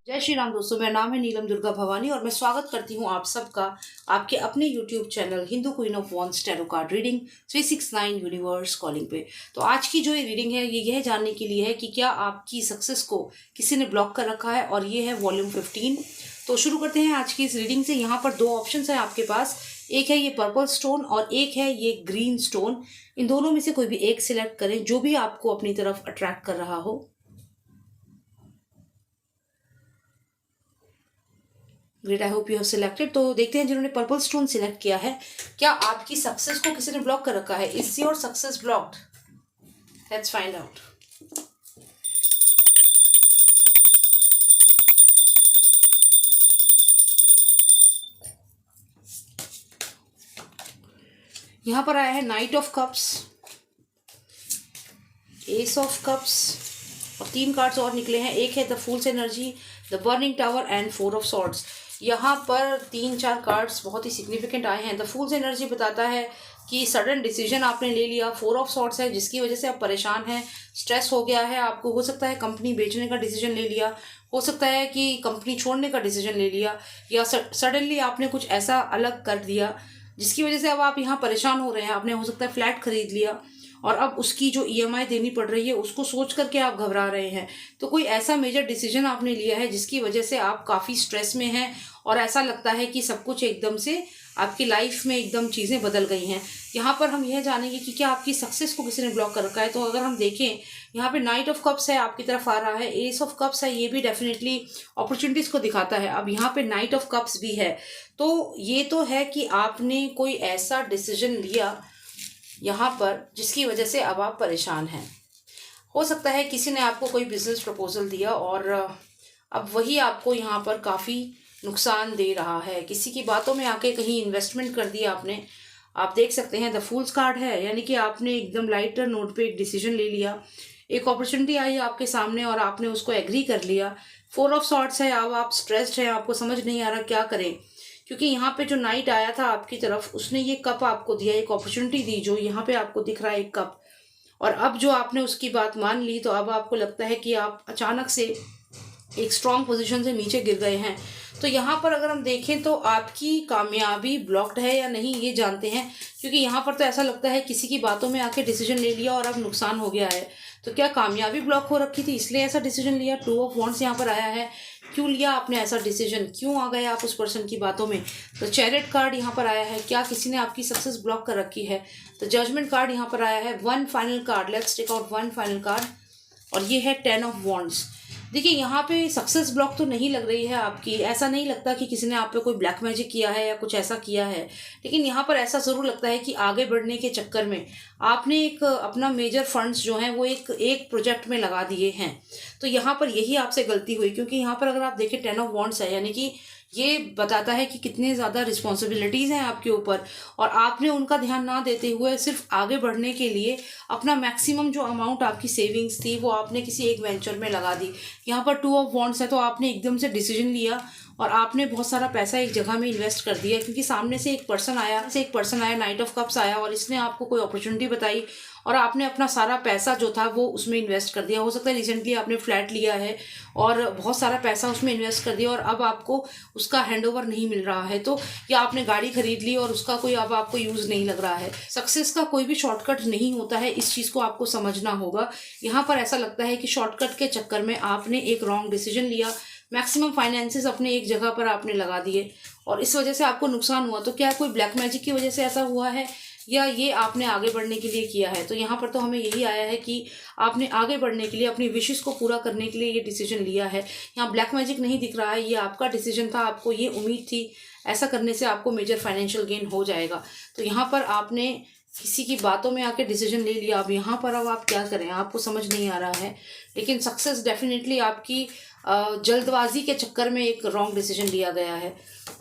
जय श्री राम दोस्तों, मेरा नाम है नीलम दुर्गा भवानी और मैं स्वागत करती हूँ आप सबका आपके अपने YouTube channel Hindu queen of wands tarot card reading 369 universe calling पे। तो आज की जो ये रीडिंग है ये यह जानने के लिए है कि क्या आपकी सक्सेस को किसी ने ब्लॉक कर रखा है, और ये है वॉल्यूम 15। तो शुरू करते हैं आज की इस रीडिंग से। यहाँ पर दो ऑप्शन है आपके पास, एक है ये पर्पल स्टोन और एक है ये ग्रीन स्टोन। इन दोनों में से कोई भी एक सिलेक्ट करें, जो भी आपको अपनी तरफ अट्रैक्ट कर रहा हो। Great, I hope you have selected. तो देखते हैं जिन्होंने पर्पल स्टोन सिलेक्ट किया है, क्या आपकी सक्सेस को किसी ने ब्लॉक कर रखा है? Is your success blocked? Let's find out. यहां पर आया है night of cups, S of cups और 3 कार्ड्स और निकले हैं। एक है the fools energy, the burning tower and 4 of swords. यहाँ पर 3-4 कार्ड्स बहुत ही सिग्निफिकेंट आए हैं। द फूल्स एनर्जी बताता है कि सडन डिसीजन आपने ले लिया। 4 ऑफ सॉर्ड्स है जिसकी वजह से आप परेशान हैं, स्ट्रेस हो गया है आपको। हो सकता है कंपनी बेचने का डिसीजन ले लिया, हो सकता है कि कंपनी छोड़ने का डिसीजन ले लिया, या सडनली आपने कुछ ऐसा अलग कर दिया जिसकी वजह से अब आप यहाँ परेशान हो रहे हैं। आपने हो सकता है फ्लैट खरीद लिया और अब उसकी जो EMI देनी पड़ रही है उसको सोच करके आप घबरा रहे हैं। तो कोई ऐसा मेजर डिसीजन आपने लिया है जिसकी वजह से आप काफ़ी स्ट्रेस में हैं और ऐसा लगता है कि सब कुछ एकदम से आपकी लाइफ में एकदम चीज़ें बदल गई हैं। यहाँ पर हम यह जानेंगे कि क्या आपकी सक्सेस को किसी ने ब्लॉक कर रखा है। तो अगर हम देखें, यहाँ पे नाइट ऑफ कप्स है आपकी तरफ आ रहा है, एस ऑफ कप्स है, ये भी डेफिनेटली अपॉर्चुनिटीज़ को दिखाता है। अब यहाँ पे नाइट ऑफ कप्स भी है, तो ये तो है कि आपने कोई ऐसा डिसीजन लिया यहाँ पर जिसकी वजह से अब आप परेशान हैं। हो सकता है किसी ने आपको कोई बिजनेस प्रपोजल दिया और अब वही आपको यहाँ पर काफ़ी नुकसान दे रहा है। किसी की बातों में आके कहीं इन्वेस्टमेंट कर दिया आपने। आप देख सकते हैं द फूल्स कार्ड है, यानी कि आपने एकदम लाइटर नोट पे एक डिसीजन ले लिया। एक अपॉर्चुनिटी आई आपके सामने और आपने उसको एग्री कर लिया। 4 ऑफ सॉर्ड्स है, अब आप स्ट्रेस्ड हैं, आपको समझ नहीं आ रहा क्या करें, क्योंकि यहाँ पे जो नाइट आया था आपकी तरफ उसने ये कप आपको दिया, एक अपॉर्चुनिटी दी जो यहाँ पे आपको दिख रहा है एक कप। और अब जो आपने उसकी बात मान ली तो अब आपको लगता है कि आप अचानक से एक स्ट्रॉन्ग पोजीशन से नीचे गिर गए हैं। तो यहाँ पर अगर हम देखें तो आपकी कामयाबी ब्लॉक्ड है या नहीं ये जानते हैं, क्योंकि यहाँ पर तो ऐसा लगता है किसी की बातों में आके डिसीजन ले लिया और अब नुकसान हो गया है। तो क्या कामयाबी ब्लॉक हो रखी थी इसलिए ऐसा डिसीजन लिया? 2 ऑफ वॉन्ड्स यहाँ पर आया है। क्यों लिया आपने ऐसा डिसीजन, क्यों आ गए आप उस पर्सन की बातों में? तो चैरियट कार्ड यहाँ पर आया है, क्या किसी ने आपकी सक्सेस ब्लॉक कर रखी है? तो जजमेंट कार्ड यहाँ पर आया है। 1 final card, let's take out 1 final card, और ये है 10 ऑफ वॉन्ड्स। देखिए यहाँ पे सक्सेस ब्लॉक तो नहीं लग रही है आपकी, ऐसा नहीं लगता कि किसी ने आप पे कोई ब्लैक मैजिक किया है या कुछ ऐसा किया है, लेकिन यहाँ पर ऐसा ज़रूर लगता है कि आगे बढ़ने के चक्कर में आपने एक अपना मेजर फंड्स जो हैं वो एक प्रोजेक्ट में लगा दिए हैं। तो यहाँ पर यही आपसे गलती हुई, क्योंकि यहाँ पर अगर आप देखें 10 ऑफ वॉन्ड्स है, यानी कि ये बताता है कि कितने ज़्यादा रिस्पॉन्सिबिलिटीज़ हैं आपके ऊपर और आपने उनका ध्यान ना देते हुए सिर्फ आगे बढ़ने के लिए अपना मैक्सिमम जो अमाउंट आपकी सेविंग्स थी वो आपने किसी एक वेंचर में लगा दी। यहाँ पर 2 ऑफ वॉन्ड्स है, तो आपने एकदम से डिसीजन लिया और आपने बहुत सारा पैसा एक जगह में इन्वेस्ट कर दिया, क्योंकि सामने से एक पर्सन आया, नाइट ऑफ कप्स आया और इसने आपको कोई अपॉर्चुनिटी बताई और आपने अपना सारा पैसा जो था वो उसमें इन्वेस्ट कर दिया। हो सकता है रिसेंटली आपने फ्लैट लिया है और बहुत सारा पैसा उसमें इन्वेस्ट कर दिया और अब आपको उसका हैंडओवर नहीं मिल रहा है। तो या आपने गाड़ी खरीद ली और उसका कोई अब आपको यूज़ नहीं लग रहा है। सक्सेस का कोई भी शॉर्टकट नहीं होता है, इस चीज़ को आपको समझना होगा। यहाँ पर ऐसा लगता है कि शॉर्टकट के चक्कर में आपने एक रॉन्ग डिसीजन लिया, मैक्सिमम फाइनेंसेस अपने एक जगह पर आपने लगा दिए और इस वजह से आपको नुकसान हुआ। तो क्या कोई ब्लैक मैजिक की वजह से ऐसा हुआ है या ये आपने आगे बढ़ने के लिए किया है? तो यहाँ पर तो हमें यही आया है कि आपने आगे बढ़ने के लिए, अपनी विशेष को पूरा करने के लिए ये डिसीजन लिया है। यहाँ ब्लैक मैजिक नहीं दिख रहा है, ये आपका डिसीजन था, आपको ये उम्मीद थी ऐसा करने से आपको मेजर फाइनेंशियल गेन हो जाएगा। तो यहाँ पर आपने किसी की बातों में आके डिसीजन ले लिया। अब यहाँ पर अब आप क्या करें, आपको समझ नहीं आ रहा है, लेकिन सक्सेस डेफिनेटली आपकी जल्दबाजी के चक्कर में एक रॉन्ग डिसीजन लिया गया है।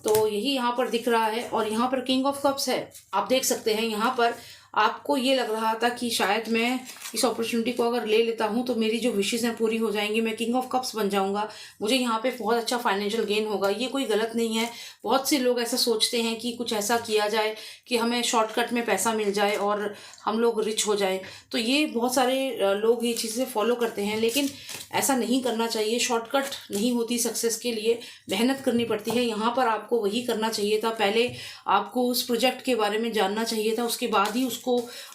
तो यही यहाँ पर दिख रहा है। और यहाँ पर किंग ऑफ कप्स है, आप देख सकते हैं यहाँ पर आपको ये लग रहा था कि शायद मैं इस अपॉर्चुनिटी को अगर ले लेता हूँ तो मेरी जो विशेज़ हैं पूरी हो जाएंगी, मैं किंग ऑफ कप्स बन जाऊँगा, मुझे यहाँ पे बहुत अच्छा फाइनेंशियल गेन होगा। ये कोई गलत नहीं है। बहुत से लोग ऐसा सोचते हैं कि कुछ ऐसा किया जाए कि हमें शॉर्टकट में पैसा मिल जाए और हम लोग रिच हो जाए। तो ये बहुत सारे लोग ये चीज़ें फॉलो करते हैं, लेकिन ऐसा नहीं करना चाहिए। शॉर्टकट नहीं होती सक्सेस के लिए, मेहनत करनी पड़ती है। यहाँ पर आपको वही करना चाहिए था। पहले आपको उस प्रोजेक्ट के बारे में जानना चाहिए था, उसके बाद ही उसको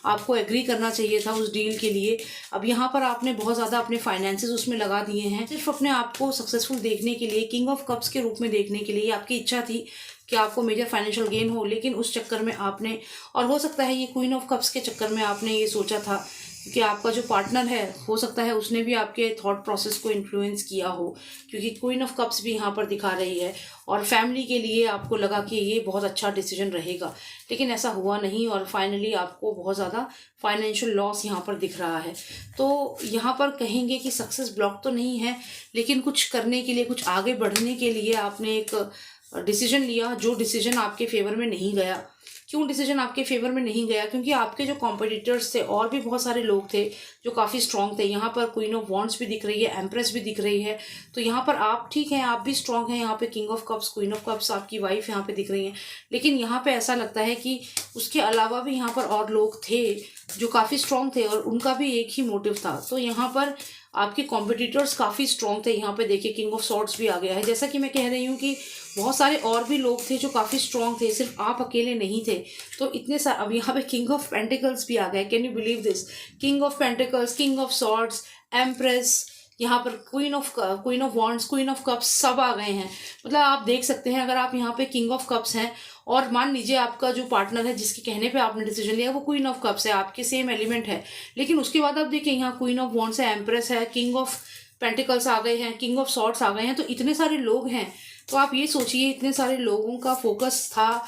आपको एग्री करना चाहिए था उस डील के लिए। अब यहाँ पर आपने बहुत ज़्यादा अपने फाइनेंसेस उसमें लगा दिए हैं सिर्फ अपने आप को सक्सेसफुल देखने के लिए, किंग ऑफ कप्स के रूप में देखने के लिए। आपकी इच्छा थी कि आपको मेजर फाइनेंशियल गेन हो, लेकिन उस चक्कर में आपने, और हो सकता है ये क्वीन ऑफ कप्स के चक्कर में आपने ये सोचा था कि आपका जो पार्टनर है हो सकता है उसने भी आपके थॉट प्रोसेस को इन्फ्लुएंस किया हो, क्योंकि क्वीन ऑफ कप्स भी यहाँ पर दिखा रही है। और फैमिली के लिए आपको लगा कि ये बहुत अच्छा डिसीजन रहेगा, लेकिन ऐसा हुआ नहीं और फाइनली आपको बहुत ज़्यादा फाइनेंशियल लॉस यहाँ पर दिख रहा है। तो यहाँ पर कहेंगे कि सक्सेस ब्लॉक तो नहीं है, लेकिन कुछ करने के लिए, कुछ आगे बढ़ने के लिए आपने एक डिसीजन लिया जो डिसीजन आपके फेवर में नहीं गया। क्यों डिसीजन आपके फेवर में नहीं गया? क्योंकि आपके जो कॉम्पिटिटर्स थे और भी बहुत सारे लोग थे जो काफ़ी स्ट्रांग थे। यहाँ पर क्वीन ऑफ वॉन्ड्स भी दिख रही है, एम्प्रेस भी दिख रही है। तो यहाँ पर आप ठीक हैं, आप भी स्ट्रांग हैं। यहाँ पे king of cups, queen of cups, आपकी वाइफ यहाँ पे दिख रही हैं। लेकिन यहाँ पे ऐसा लगता है कि उसके अलावा भी यहाँ पर और लोग थे जो काफ़ी स्ट्रांग थे और उनका भी एक ही मोटिव था। तो यहाँ पर आपके कॉम्पिटिटर्स काफ़ी स्ट्रांग थे। यहाँ पे देखिए किंग ऑफ सॉर्ड्स भी आ गया है। जैसा कि मैं कह रही हूँ कि बहुत सारे और भी लोग थे जो काफ़ी स्ट्रांग थे, सिर्फ आप अकेले नहीं थे। तो इतने सारे, अब यहाँ पे किंग ऑफ पेंटिकल्स भी आ गए। Can you believe this? King of pentacles, king of swords, empress, यहाँ पर queen of wands, queen of cups, सब आ गए हैं। मतलब आप देख सकते हैं, अगर आप यहाँ पे किंग ऑफ कप्स हैं और मान लीजिए आपका जो पार्टनर है जिसके कहने पे आपने डिसीजन लिया वो क्वीन ऑफ कप्स है, आपके सेम एलिमेंट है, लेकिन उसके बाद आप देखिए यहाँ क्वीन ऑफ वॉन्ड्स है, एम्प्रेस है, किंग ऑफ पेंटिकल्स आ गए हैं, किंग ऑफ सॉर्ड्स आ गए हैं। तो इतने सारे लोग हैं। तो आप ये सोचिए, इतने सारे लोगों का फोकस था,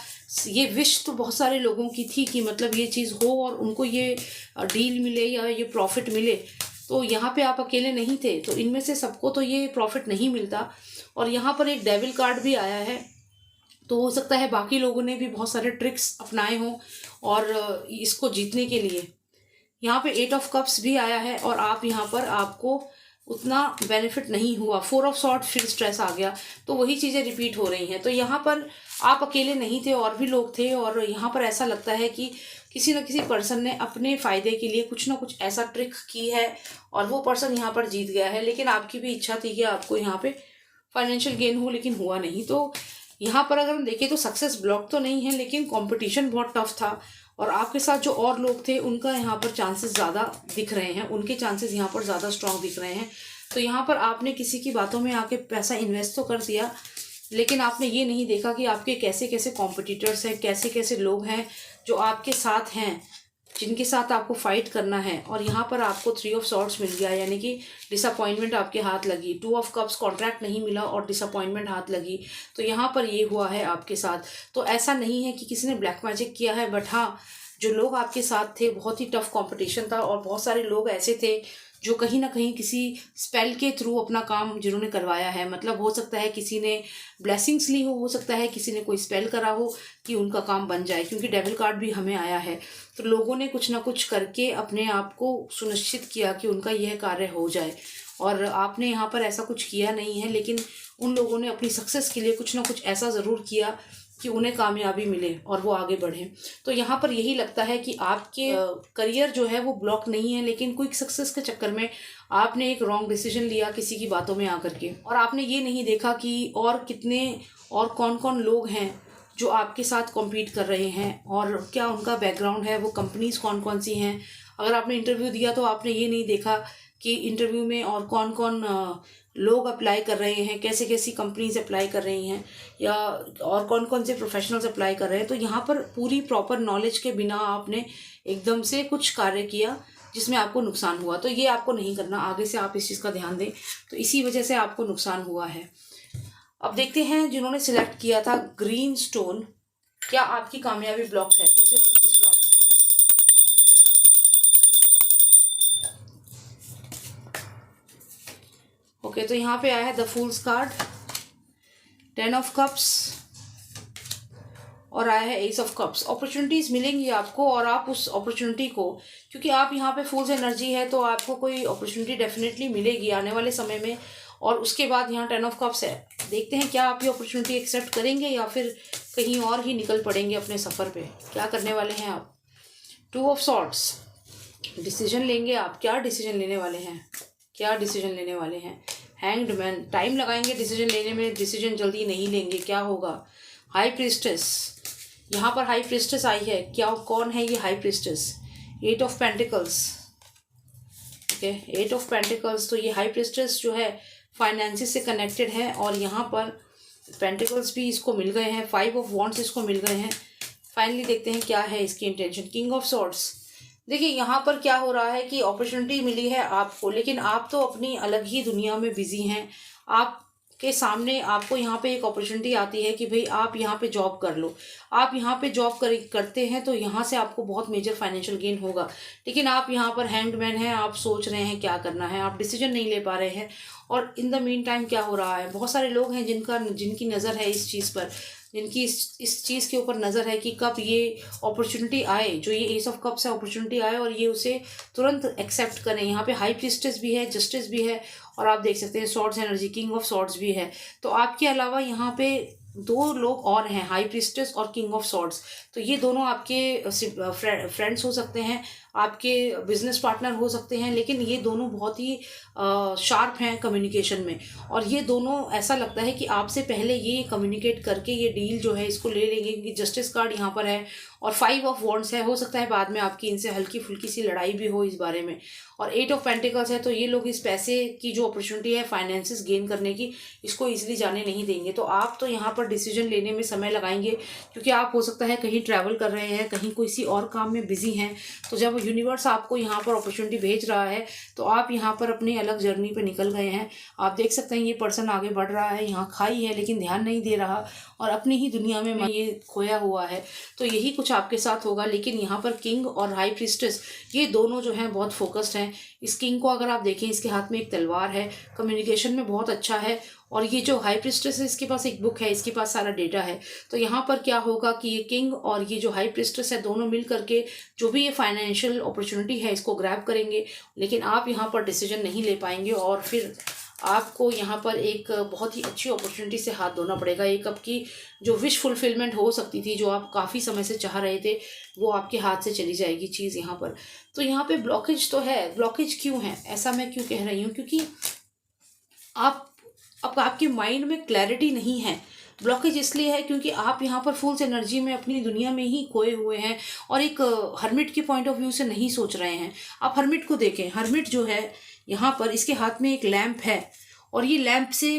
ये विश तो बहुत सारे लोगों की थी कि मतलब ये चीज़ हो और उनको ये डील मिले या ये प्रॉफिट मिले। तो यहाँ पे आप अकेले नहीं थे, तो इनमें से सबको तो ये प्रॉफिट नहीं मिलता। और यहाँ पर एक डेविल कार्ड भी आया है, तो हो सकता है बाकी लोगों ने भी बहुत सारे ट्रिक्स अपनाए हों और इसको जीतने के लिए। यहाँ पे 8 ऑफ कप्स भी आया है और आप यहाँ पर, आपको उतना बेनिफिट नहीं हुआ। 4 ऑफ सॉर्ड, फिर स्ट्रेस आ गया। तो वही चीज़ें रिपीट हो रही हैं। तो यहाँ पर आप अकेले नहीं थे, और भी लोग थे। और यहाँ पर ऐसा लगता है कि किसी न किसी पर्सन ने अपने फ़ायदे के लिए कुछ ना कुछ ऐसा ट्रिक की है और वो पर्सन यहाँ पर जीत गया है। लेकिन आपकी भी इच्छा थी कि आपको यहाँ पे फाइनेंशियल गेन हो, लेकिन हुआ नहीं। तो यहाँ पर अगर हम देखें तो सक्सेस ब्लॉक तो नहीं है, लेकिन कंपटीशन बहुत टफ था और आपके साथ जो और लोग थे उनका यहाँ पर चांसेस ज़्यादा दिख रहे हैं, उनके चांसेस यहाँ पर ज़्यादा स्ट्रांग दिख रहे हैं। तो यहाँ पर आपने किसी की बातों में आके पैसा इन्वेस्ट तो कर दिया, लेकिन आपने ये नहीं देखा कि आपके कैसे कैसे कॉम्पिटिटर्स हैं, कैसे कैसे लोग हैं जो आपके साथ हैं, जिनके साथ आपको फाइट करना है। और यहाँ पर आपको 3 ऑफ सॉर्ड्स मिल गया, यानी कि डिसअपॉइंटमेंट आपके हाथ लगी। 2 ऑफ कप्स, कॉन्ट्रैक्ट नहीं मिला और डिसअपॉइंटमेंट हाथ लगी। तो यहाँ पर ये हुआ है आपके साथ। तो ऐसा नहीं है कि किसी ने ब्लैक मैजिक किया है, बट हाँ, जो लोग आपके साथ थे, बहुत ही टफ कंपटीशन था और बहुत सारे लोग ऐसे थे जो कहीं ना कहीं किसी स्पेल के थ्रू अपना काम जिन्होंने करवाया है। मतलब हो सकता है किसी ने ब्लेसिंग्स ली हो सकता है किसी ने कोई स्पेल करा हो कि उनका काम बन जाए, क्योंकि डेविल कार्ड भी हमें आया है। तो लोगों ने कुछ ना कुछ करके अपने आप को सुनिश्चित किया कि उनका यह कार्य हो जाए। और आपने यहाँ पर ऐसा कुछ किया नहीं है, लेकिन उन लोगों ने अपनी सक्सेस के लिए कुछ ना कुछ ऐसा ज़रूर किया कि उन्हें कामयाबी मिले और वो आगे बढ़ें। तो यहाँ पर यही लगता है कि आपके करियर जो है वो ब्लॉक नहीं है, लेकिन क्विक सक्सेस के चक्कर में आपने एक रॉन्ग डिसीजन लिया किसी की बातों में आकर के, और आपने ये नहीं देखा कि और कितने और कौन कौन लोग हैं जो आपके साथ कॉम्पीट कर रहे हैं और क्या उनका बैकग्राउंड है, वो कंपनीज कौन कौन सी हैं। अगर आपने इंटरव्यू दिया तो आपने ये नहीं देखा कि इंटरव्यू में और कौन कौन लोग अप्लाई कर रहे हैं, कैसे कैसी कंपनीज अप्लाई कर रही हैं, या और कौन कौन से प्रोफेशनल्स अप्लाई कर रहे हैं। तो यहाँ पर पूरी प्रॉपर नॉलेज के बिना आपने एकदम से कुछ कार्य किया जिसमें आपको नुकसान हुआ। तो ये आपको नहीं करना, आगे से आप इस चीज़ का ध्यान दें। तो इसी वजह से आपको नुकसान हुआ है। अब देखते हैं जिन्होंने सिलेक्ट किया था ग्रीन स्टोन, क्या आपकी कामयाबी ब्लॉक है? Is your success block? Okay, तो यहाँ पे आया है the fools card, 10 of cups और आया है एस ऑफ कप्स। अपॉर्चुनिटीज़ मिलेंगी आपको और आप उस अपॉर्चुनिटी को, क्योंकि आप यहाँ पे फूल्स एनर्जी है तो आपको कोई अपॉर्चुनिटी डेफिनेटली मिलेगी आने वाले समय में। और उसके बाद यहाँ 10 ऑफ कप्स है। देखते हैं क्या आप ये अपॉर्चुनिटी एक्सेप्ट करेंगे या फिर कहीं और ही निकल पड़ेंगे अपने सफ़र पे। क्या करने वाले हैं आप? 2 ऑफ सॉर्ड्स, डिसीजन लेंगे आप। क्या डिसीजन लेने वाले हैं? क्या डिसीजन लेने वाले हैं? हैंग्ड मैन, टाइम लगाएंगे डिसीजन लेने में, डिसीजन जल्दी नहीं लेंगे। क्या होगा? हाई प्रीस्टेस, यहाँ पर हाई प्रीस्टेस आई है। क्या, कौन है ये high priestess? 8 of pentacles. Okay, 8 of pentacles. तो ये हाई प्रीस्टेस जो है फाइनेंसिस से कनेक्टेड है और यहाँ पर पेंटिकल्स भी इसको मिल गए हैं, 5 ऑफ वॉन्ड्स इसको मिल गए हैं। फाइनली देखते हैं क्या है इसकी इंटेंशन। King of swords. देखिए यहाँ पर क्या हो रहा है कि अपॉर्चुनिटी मिली है आपको, लेकिन आप तो अपनी अलग ही दुनिया में बिजी हैं। आपके सामने आपको यहाँ पे एक अपॉर्चुनिटी आती है कि भाई आप यहाँ पे जॉब कर लो। आप यहाँ पे जॉब करते हैं तो यहाँ से आपको बहुत मेजर फाइनेंशियल गेन होगा, लेकिन आप यहाँ पर हैंग्ड मैन हैं। आप सोच रहे हैं क्या करना है, आप डिसीजन नहीं ले पा रहे हैं। और इन द मीन टाइम क्या हो रहा है, बहुत सारे लोग हैं जिनकी नज़र है इस चीज़ पर, जिनकी इस चीज़ के ऊपर नज़र है कि कब ये अपॉर्चुनिटी आए, जो ये एस ऑफ कप्स है, अपॉर्चुनिटी आए और ये उसे तुरंत एक्सेप्ट करें। यहाँ पे हाई प्रीस्टेस भी है, जस्टिस भी है और आप देख सकते हैं swords energy, king of swords भी है। तो आपके अलावा यहाँ पे 2 लोग और हैं, हाई प्रीस्टेस और किंग ऑफ सॉर्ड्स। तो ये दोनों आपके फ्रेंड्स हो सकते हैं, आपके बिजनेस पार्टनर हो सकते हैं, लेकिन ये दोनों बहुत ही शार्प हैं कम्युनिकेशन में। और ये दोनों ऐसा लगता है कि आपसे पहले ये कम्युनिकेट करके ये डील जो है इसको ले लेंगे, क्योंकि जस्टिस कार्ड यहाँ पर है और 5 ऑफ वॉन्ड्स है। हो सकता है बाद में आपकी इनसे हल्की फुल्की सी लड़ाई भी हो इस बारे में। और 8 ऑफ पेंटिकल्स है, तो ये लोग इस पैसे की जो अपॉर्चुनिटी है फाइनेंसिस गेन करने की, इसको ईजिली जाने नहीं देंगे। तो आप तो यहाँ पर डिसीजन लेने में समय लगाएंगे, क्योंकि आप हो सकता है कहीं ट्रैवल कर रहे हैं, कहीं किसी और काम में बिजी हैं। तो जब यूनिवर्स आपको यहाँ पर अपॉर्चुनिटी भेज रहा है तो आप यहाँ पर अपनी अलग जर्नी पे निकल गए हैं। आप देख सकते हैं ये पर्सन आगे बढ़ रहा है, यहाँ खाई है लेकिन ध्यान नहीं दे रहा और अपनी ही दुनिया में ये खोया हुआ है। तो यही कुछ आपके साथ होगा। लेकिन यहाँ पर किंग और हाई प्रीस्टेस ये दोनों जो हैं बहुत फोकस्ड हैं। इस किंग को अगर आप देखें, इसके हाथ में एक तलवार है, कम्युनिकेशन में बहुत अच्छा है। और ये जो हाई प्रीस्टेस है इसके पास एक बुक है, इसके पास सारा डेटा है। तो यहाँ पर क्या होगा कि ये किंग और ये जो हाई प्रीस्टेस है दोनों मिल करके जो भी ये फाइनेंशियल अपॉर्चुनिटी है इसको ग्रैब करेंगे, लेकिन आप यहाँ पर डिसीजन नहीं ले पाएंगे और फिर आपको यहाँ पर एक बहुत ही अच्छी अपॉर्चुनिटी से हाथ धोना पड़ेगा। एक आपकी जो विश फुलफिलमेंट हो सकती थी, जो आप काफ़ी समय से चाह रहे थे, वो आपके हाथ से चली जाएगी चीज़ यहाँ पर। तो यहाँ पे ब्लॉकेज तो है। ब्लॉकेज क्यों है, ऐसा मैं क्यों कह रही हूँ? क्योंकि अब आपके माइंड में क्लैरिटी नहीं है। ब्लॉकेज इसलिए है क्योंकि आप यहाँ पर फुल्स एनर्जी में अपनी दुनिया में ही खोए हुए हैं और एक हर्मिट के पॉइंट ऑफ व्यू से नहीं सोच रहे हैं। आप हर्मिट को देखें। हर्मिट जो है यहाँ पर इसके हाथ में एक लैंप है और ये लैंप से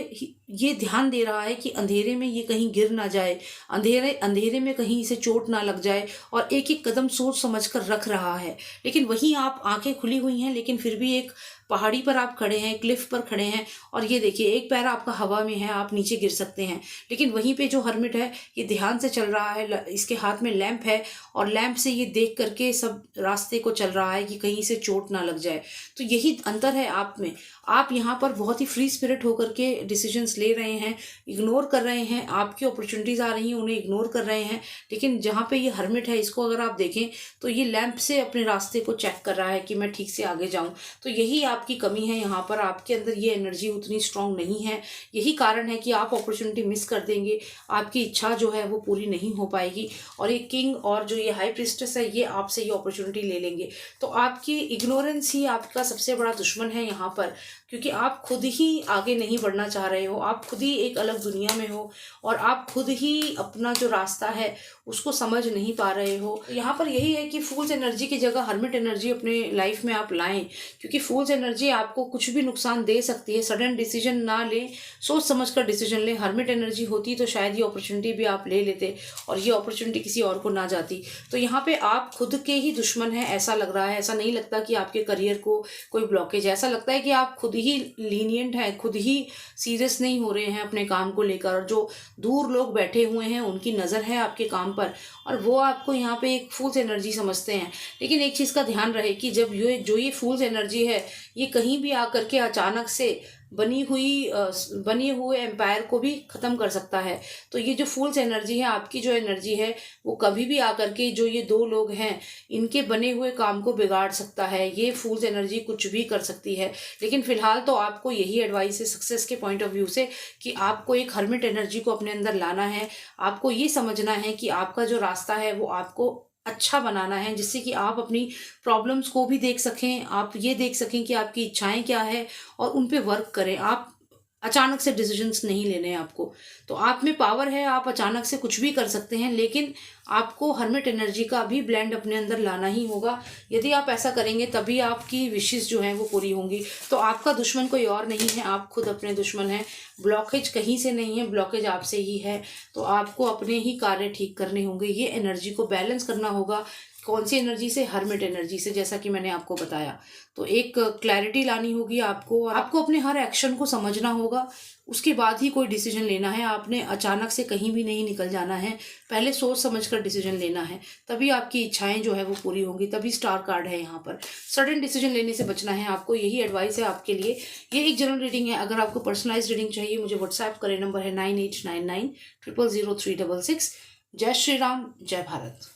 ये ध्यान दे रहा है कि अंधेरे में ये कहीं गिर ना जाए, अंधेरे में कहीं इसे चोट ना लग जाए और एक एक कदम सोच समझ कर रख रहा है। लेकिन वहीं आप आंखें खुली हुई हैं, लेकिन फिर भी एक पहाड़ी पर आप खड़े हैं, क्लिफ पर खड़े हैं और ये देखिए एक पैर आपका हवा में है, आप नीचे गिर सकते हैं। लेकिन वहीं पे जो हर्मिट है ये ध्यान से चल रहा है, इसके हाथ में लैंप है और लैंप से ये देख करके सब रास्ते को चल रहा है कि कहीं से चोट ना लग जाए। तो यही अंतर है आप में। आप यहाँ पर बहुत ही फ्री स्पिरिट होकर के डिसीजंस ले रहे हैं, इग्नोर कर रहे हैं। आपकी अपॉर्चुनिटीज़ आ रही हैं, उन्हें इग्नोर कर रहे हैं। लेकिन जहाँ पे ये हर्मिट है, इसको अगर आप देखें तो ये लैंप से अपने रास्ते को चेक कर रहा है कि मैं ठीक से आगे जाऊँ। तो यही आपकी कमी है। यहाँ पर आपके अंदर ये एनर्जी उतनी स्ट्रांग नहीं है। यही कारण है कि आप अपॉर्चुनिटी मिस कर देंगे, आपकी इच्छा जो है वो पूरी नहीं हो पाएगी। और ये किंग और जो ये हाई प्रीस्टेस है ये आपसे ये अपॉर्चुनिटी ले लेंगे। तो आपकी इग्नोरेंस ही आपका सबसे बड़ा दुश्मन है यहाँ पर, क्योंकि आप खुद ही आगे नहीं बढ़ना चाह रहे हो। आप खुद ही एक अलग दुनिया में हो और आप खुद ही अपना जो रास्ता है उसको समझ नहीं पा रहे हो। यहाँ पर यही है कि फूल्स एनर्जी की जगह हर्मिट एनर्जी अपने लाइफ में आप लाएं, क्योंकि फूल्स एनर्जी आपको कुछ भी नुकसान दे सकती है। सडन डिसीजन ना लें, सोच समझ कर डिसीजन लें। हर्मिट एनर्जी होती तो शायद ये अपॉर्चुनिटी भी आप ले लेते और ये अपॉर्चुनिटी किसी और को ना जाती। तो यहाँ पे आप खुद के ही दुश्मन हैं ऐसा लग रहा है। ऐसा नहीं लगता कि आपके करियर को कोई ब्लॉकेज है, ऐसा लगता है कि आप खुद ही लीनियंट हैं, खुद ही सीरियस नहीं हो रहे हैं अपने काम को लेकर। और जो दूर लोग बैठे हुए हैं उनकी नज़र है आपके काम पर और वो आपको यहाँ पे एक फूल्स एनर्जी समझते हैं। लेकिन एक चीज़ का ध्यान रहे कि जब ये फूल्स एनर्जी है ये कहीं भी आकर के अचानक से बने हुए एम्पायर को भी ख़त्म कर सकता है। तो ये जो फूल्स एनर्जी है, आपकी जो एनर्जी है, वो कभी भी आकर के जो ये दो लोग हैं इनके बने हुए काम को बिगाड़ सकता है। ये फूल्स एनर्जी कुछ भी कर सकती है। लेकिन फिलहाल तो आपको यही एडवाइस है सक्सेस के पॉइंट ऑफ व्यू से कि आपको एक हर्मिट एनर्जी को अपने अंदर लाना है। आपको ये समझना है कि आपका जो रास्ता है वो आपको अच्छा बनाना है, जिससे कि आप अपनी प्रॉब्लम्स को भी देख सकें, आप ये देख सकें कि आपकी इच्छाएं क्या है और उन पे वर्क करें। आप अचानक से डिसीजंस नहीं लेने हैं आपको। तो आप में पावर है, आप अचानक से कुछ भी कर सकते हैं, लेकिन आपको हर्मिट एनर्जी का भी ब्लेंड अपने अंदर लाना ही होगा। यदि आप ऐसा करेंगे तभी आपकी विशेस जो हैं वो पूरी होंगी। तो आपका दुश्मन कोई और नहीं है, आप खुद अपने दुश्मन हैं। ब्लॉकेज कहीं से नहीं है, ब्लॉकेज आपसे ही है। तो आपको अपने ही कार्य ठीक करने होंगे। ये एनर्जी को बैलेंस करना होगा। कौन सी एनर्जी से? हर्मिट एनर्जी से, जैसा कि मैंने आपको बताया। तो एक क्लैरिटी लानी होगी आपको, और आपको अपने हर एक्शन को समझना होगा। उसके बाद ही कोई डिसीजन लेना है। आपने अचानक से कहीं भी नहीं निकल जाना है, पहले सोच समझ कर डिसीजन लेना है, तभी आपकी इच्छाएं जो है वो पूरी होंगी। तभी स्टार कार्ड है यहाँ पर। सडन डिसीजन लेने से बचना है आपको, यही एडवाइस है आपके लिए। ये एक जनरल रीडिंग है। अगर आपको पर्सनलाइज रीडिंग चाहिए मुझे व्हाट्सएप करें, नंबर है 9899 000 366। जय श्री राम, जय भारत।